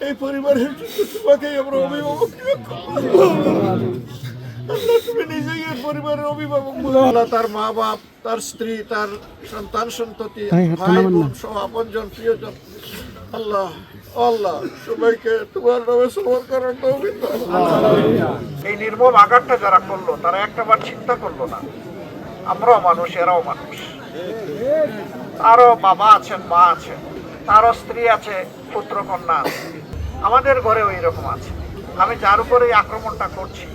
এই পরিবারের জন্য তোমাকে আমরা অভিভাবক তুমি নিজেই এর পরিবারের অভিভাবক। আল্লাহ তার মা বাপ, তার স্ত্রী, তার সন্তান সন্ততি, ভাই বোন সব আপনজন প্রিয়জন, আল্লাহ আল্লাহ সবাইকে তোমার নামে সবর করার তৌফিক দাও। এই নির্মম আঘাতটা যারা করলো তারা একটাবার চিন্তা করলো না আমরাও মানুষ, এরাও মানুষ। তারও বাবা আছেন, মা আছেন, তারও স্ত্রী আছে, পুত্র কন্যা আছে, আমাদের ঘরেও এইরকম আছে। আমি যার উপরে এই আক্রমণটা করছি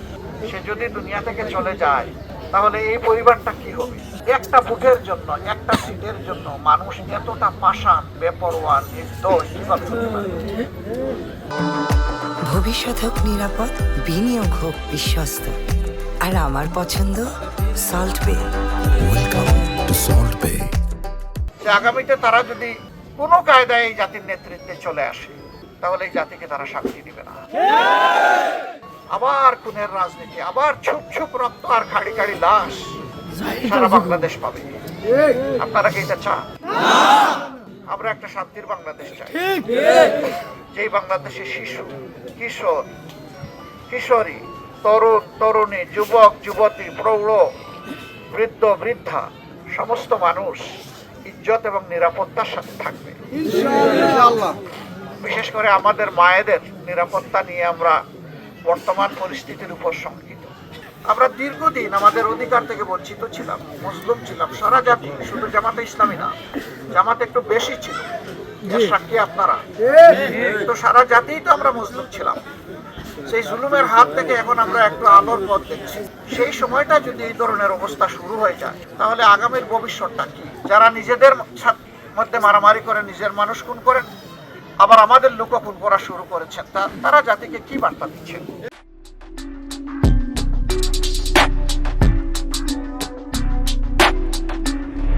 সে যদি দুনিয়া থেকে চলে যায় তাহলে এই পরিবারটা কি হবে? একটা ভোটের জন্য, একটা সিটের জন্য মানুষ এতটা পাষাণ, বেপরোয়া, নির্দোষ কিভাবে হতে পারে? ভবিষ্যৎ হোক নিরাপদ, বিনিয়োগ হোক বিশ্বস্ত, আর আমার পছন্দ সল্ট বে। ওয়েলকাম টু সল্ট বে। আগামীতে তারা যদি কোনো কায়দায় এই জাতির নেতৃত্বে চলে আসে তাহলে এই জাতিকে তারা শান্তি দিবে না। আবার খুনের রাজনীতি, আবার ছুপ ছুপ রক্ত আর খাড়ি খাড়ি লাশ সারা বাংলাদেশ পাবে। আপনারা কি এটা চান? আমরা একটা শান্তির বাংলাদেশ চাই, যেই বাংলাদেশে শিশু, কিশোর, কিশোরী, তরুণ, তরুণী, যুবক, যুবতী, প্রৌঢ়, বৃদ্ধ, বৃদ্ধা সমস্ত মানুষ ইজ্জত এবং নিরাপত্তার সাথে থাকবে। বিশেষ করে আমাদের মায়েদের নিরাপত্তা নিয়ে আমরা বর্তমান পরিস্থিতির উপর শঙ্কিত। আমরা দীর্ঘদিন আমাদের অধিকার থেকে বঞ্চিত ছিলাম, মুসলিম ছিলাম, সারা জাতি, শুধু জামাতে ইসলামী না, জামাতে একটু বেশি ছিল, এর সাক্ষী আপনারা। তো সারা জাতিই তো আমরা মুসলিম ছিলাম। সেই জুলুমের হাত থেকে এখন আমরা একটু আলোর পথ দেখছি। সেই সময়টা যদি এই ধরনের অবস্থা শুরু হয়ে যায় তাহলে আগামীর ভবিষ্যৎটা কি? যারা নিজেদের মধ্যে মারামারি করে নিজের মানুষ খুন করেন, আবার আমাদের লোক খুন করা শুরু করেছেন, তারা জাতিকে কি বার্তা দিচ্ছেন?